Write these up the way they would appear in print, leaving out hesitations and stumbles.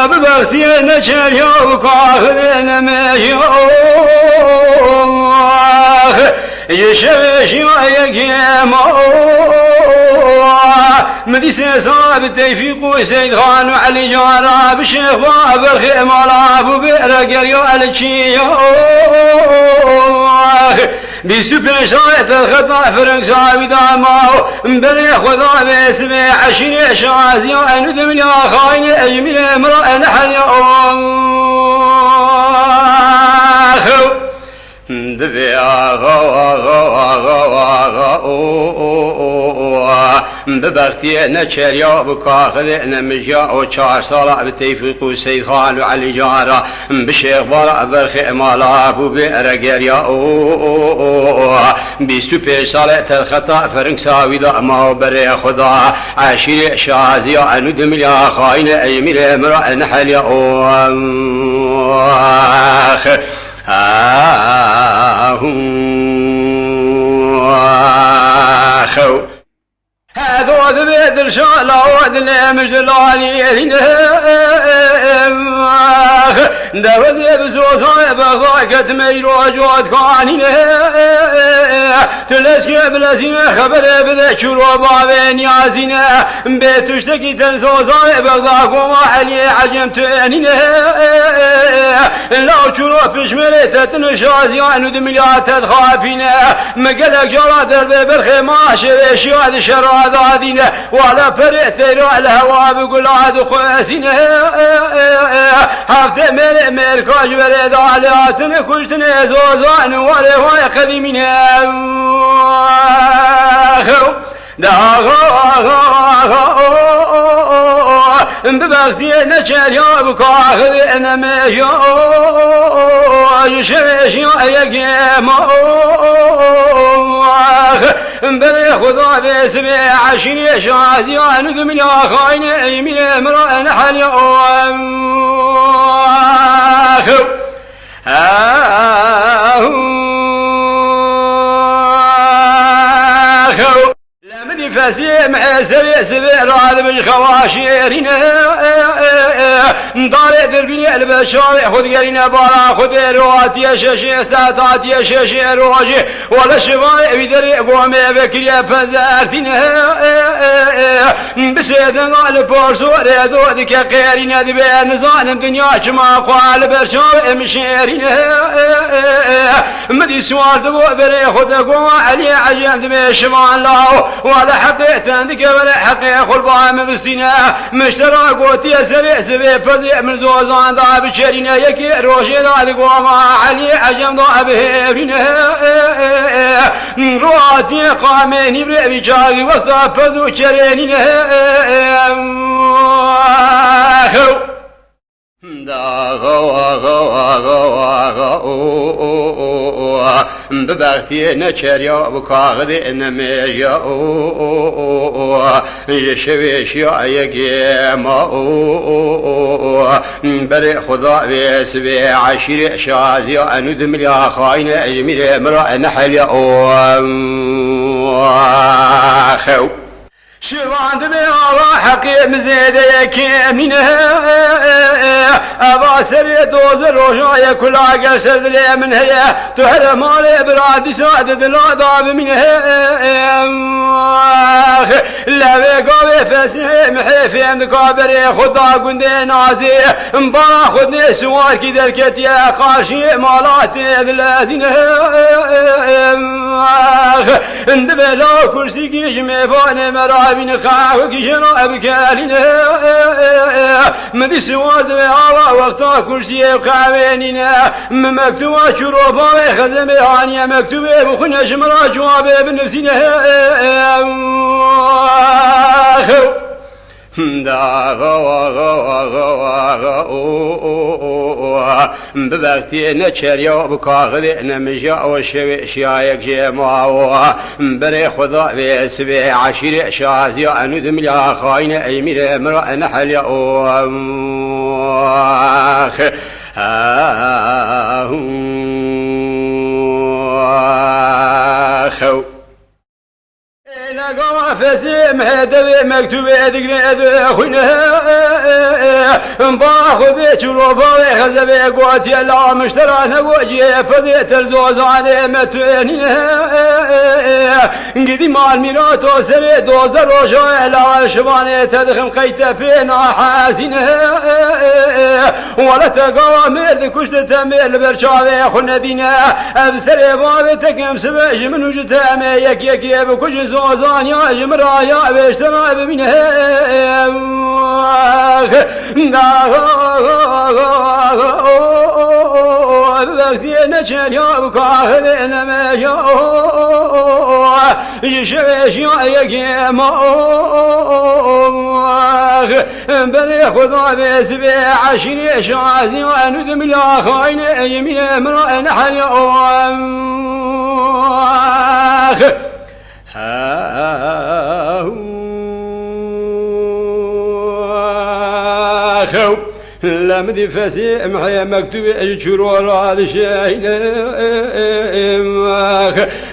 ببختي نشر يوك آخرين ميوك يشوش يقيموك مديسة صاب تيفيق سيد خان وعلي جارة بشيخ باب الخيمة أبو بئر قريو الشيوك بيستبن شايت الخطا فرنك صاوي داماو مبري خذا باسمي عشري شازي وأن ذمني خاين أجمل امرأة نحن ببختي نشر يا بكاخذ نمجا وشار صلاة بتيفيق سيد خان وعلي جارة بشيخ برا برخي مالا ابو بئر يا بيستو صلاة الخطا فرنك ساوي ما بري خدا عشري شازي ندم يا خاين ايميل امرأة نحل يا هذا ذبيت الشالة ودل مجلالي داودي بزوزاي بغاك تميل وجود كاني تلسكي بلازين خبر بذكر وبابين يازينا بيت تشتكي تنزوزاي بغاك ومحلي عجمتني لو شروع في شمريتة تنشازي ندمليات تخافينا مقلق جراد البيبر خماش شواد شراد عادينا وعلى فريت على الهوا بقول عاد قاسينا هفت مركاج بريد علياتنا كشتنا زوزان ورواي قديمنا ببختي نشر يا بكاخذ انا ميو يشوش يقيم بري خذا باسمي عشري شازي ندم يا خاين ايمين امرأة نحل يوم فاسي محسر سبيل هذا مش خواشيرين داري دربني البشار خذ قرينا بارا خذ روات يا شاشي ساتات يا شاشي روجي ولا شباب يدري قومي بكري فزارتين بسيدنا على بورسو ريدو ديك قيرين دبي نزان الدنيا كما قال برشار مشيرين مدي سوار دبو بري خذ قوم علي عجل دبي شمان لاو ولا حقيت عندك ولا حقيق البام بستنا مشترى قوتي سريع سبي فضيع من زوزان ضاب الشرينا يكي روشي ضاد قوما علي عجم ضاب هيرنا رواتي قامين بري بجاغي وقتا فذو شريننا ببختي نشر يا بكاخذ نميجا يشويش يا يقيم بري خدا بيسبي عشري شازي ندم يا خاين اجمل امرأة نحل يا خو شوان دبي الله حقيم زيدة يكيمينها أبا سري دوز الرجايا كل عقل سدلي من هي تهر مالي براد سادة لا ضاب منها لا بيقوي فسي محيفي عندك عبري خدا قندي نازي مبارا خدني سوار كده الكتيا قاشي مالاتي الذين اندبي لا كرسي جمي فاني مرابين خاوك جرى بكالنا مدي سوار دبي على وقتا كرسي قاويننا مكتوبة شروفا خزمي عنيا مكتوبة بخنا شمرا جوابي بنفسنا ببختي نشر يا بكاخذ نمجا وشوي شايك جماعه بري خذا بيسبي عشري شازي ندم يا خاين ايمير امرأة نحل يا لقوا فسيم هدبي مكتوب ذكر خوينا باخذ شروفه خزبي قوتي لا مشترى وجي فدي ترزوز على متني قديم الميراتو سري دوزر وجو لا شبانه تدخل قيت فينا حاسين ولا تقوى مرد كشت تميل برشاوي خن دينا ابسر بابتك مسبج من وجتام يك يك بكج زوزان يا جمرا يا بيشترى بمنه بغتينا شريا بكاهلنا ما يشويش يا يكيما بل خذوا بسبع عشر شعازي وندم لا خاين يمين امرأ نحن لم دي فسي محيا مكتوب شرور هذا شاين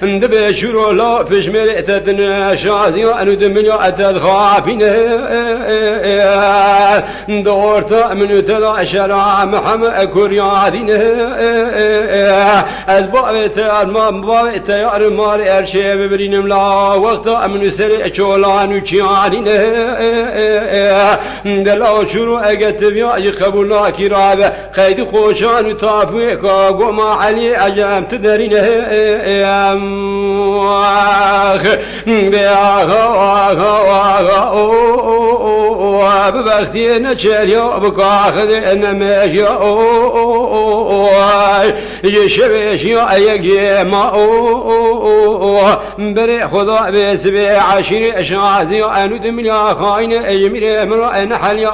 ندب شرور لا فيش مريتنا شازي وانو دمليو اتدخافين دورت من تلا شرع محمد كوريادين البابت المبابت يار مار ارشي ببرينم لا وقت من سري شولان وشيانين دلو شرو اجت بيا قبولنا كرابة خيد خوشان وطافوك وقوم علي عجام تدرين ببختين تشريو بكاخذ انماشي يشبش يقيما بري خضاء بسبع عشر اشعازي انو دمليا خاين اجمير امرأ نحل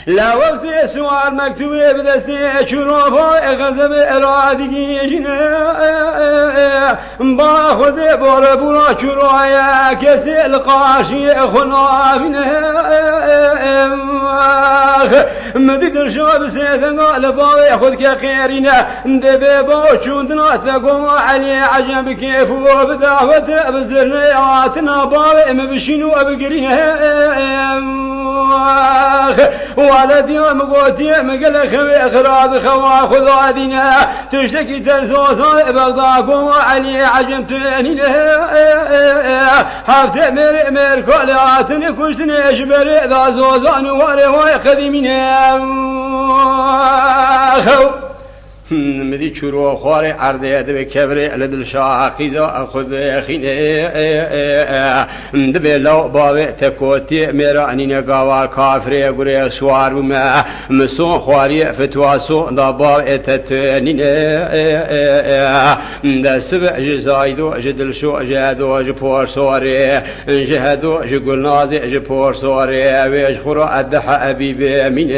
لا وقت سوار مكتوب بدستي شروفه غزب ارادي جنا باخذ بوربورا شرويا كسي القاشي خنافنا مدد الشاب سيدنا لبا ياخذ كخيرنا دبي بوشوندنا تقوم علي عجب كيف وبدعوه بزرنياتنا بابا مبشينو ابقرينا ولد يوم قوتي مقل خوي اخراض خوا خذادنا تشتكي ترزوزا بغضاكم علي عجمتني حفت مر كلاتني كشتني اجبر ذا زوزان وري قديمنا مدي شروع خواري عرضي دبي كبري لدل شاقي ذا أخذ خيني دبي لو بابي تكوتي ميراني نقاوار كافري قري سوار بما مسون خواري فتواسو دا بابي تتنين دا سبع جزايدو جدل شو جهدو جبور صوري جهدو جقل ناضي جبور صوري ويج خرو أدحى أبيبي من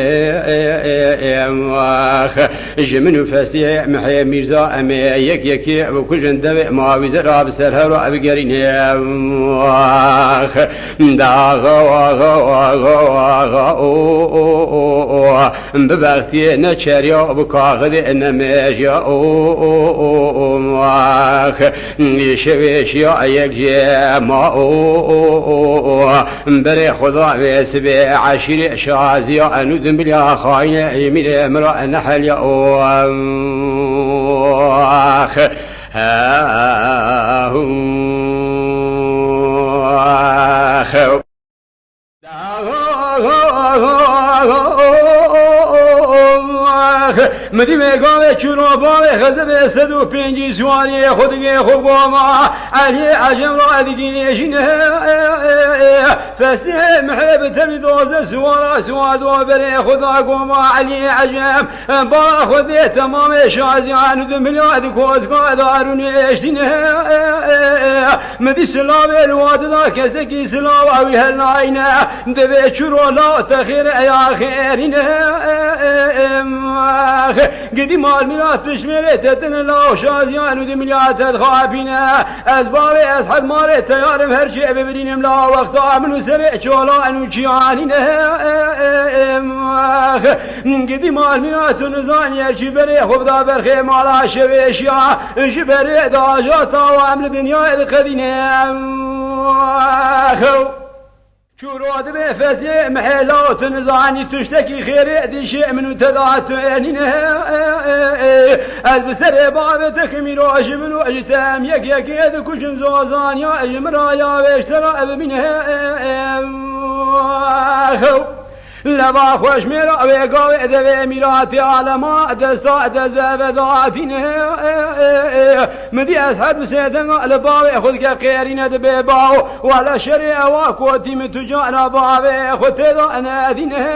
جمنو فسيح محيا ميرزا أمي يك يكي وكل جندب ما وزر بسرها رو أبقرين داغ ببختي نشريا بكاغد إنماجيا يشويش يا يك ما بري خضاع بسبع عشر شازيا ندم بلا خاين يمير امرأ نحل يا مدي مقام شروبا خذ بسدو بينجي سواني خذ خبوما علي عجم رادقين جنه فسهم حب تبدوز سوارا سواد وبري خذ قوما علي عجم باخذ تمام شازي عن دمليات كوز قادروني اشتنه مدي سلام الواد ذاك سكي سلام اوي هالعينه دبي شرو لا تخير يا خيرنا قدی مال میرات تشمرت تن لا شازیان و دمیات خابینا از باب از حد مار تیارم هر چه ببرینم لا وقت منو سر چولا انو چیانینا قدی مال میرات نزانی هر چی بره خود دا برخه مالا شویشیا جبره داجاتا و عمل دنیا القدینه شورود بفسي محلات نزاني تشتكي خير ديشي من تدعت انينه از بسر بابتك ميراج من اجتام يك يد كشن زوزان يا اجمرا يا واشترى بمنه لبا خوش میرا وگاو دوی میراتی عالما دستا دزه ذاتینه مدی از حد بسیدن لباوی خود که قیرین دبی باو ولا شریع واکوتی متجانا باوی خود تدا نادینه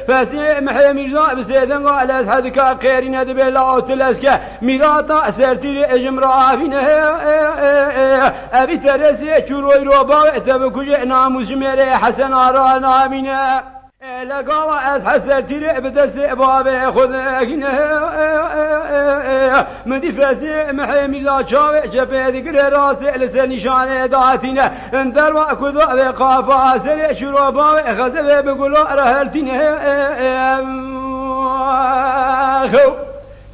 فسی محی میرزا بسیدن از حد که قیرین دبی لاوت لسکه میراتا سرتیر اجمرا آفینه ابی ترسی چروی رو باوی تبکوش ناموش میره حسن آرا نامین لقوا از حسرتي بدس باب خذنا مدي فاسي محمي لا شاوي جبه ذكر راسي لسان نشان داتنا اندر واكذ قافا سري شروبا خذ بقولوا رهلتنا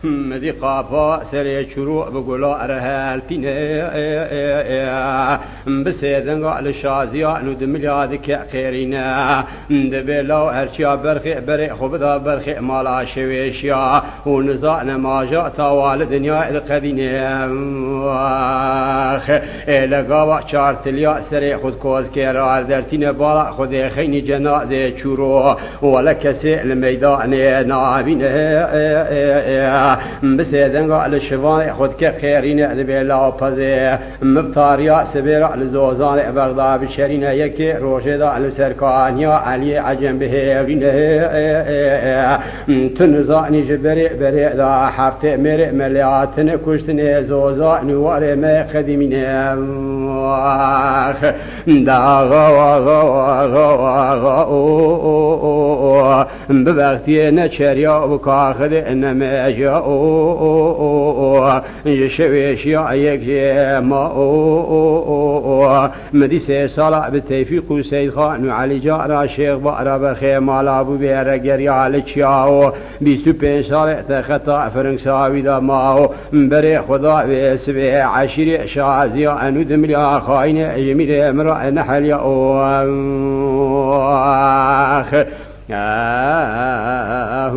مدي قافا سري شروع بقولا رهالتين بسيدن قال الشازيا ند مليادك خيرنا دبلا هرشيا برخي بري خبدا برخي مالا شويشيا ونزعنا ما جاء طوال دنيا القدينه لقوا شارتليا سري خد كوز كيرا درتين بالا خد خيني جناد شورو ولا كسي الميدان نابين بسيدن قال الشفاء خد كخيرين ذبيلا وبزي مبتاريا سبيرا لزوزان بغداد بشرين يكي روشدا لسركان يا علي عجم بهيرين تنزاني جبري بري دا حفت مري ملياتن كشتني زوزان واري ما خدمين دا غوا غوا غوا ببغتي نشريا وكاخذ انما جاء يشويش يعيك ما مديسة صلاة بالتوفيق وسيد خان وعلي جارة شيخ بقرة بخيمال أبو بيرة قرية على تشاو بيستو بين صلاة تخطأ فرنساوي دا ماو بري خدا بيسبي عشري شازيا أنو دمليا خاين جميل امرأ نحل يا أخ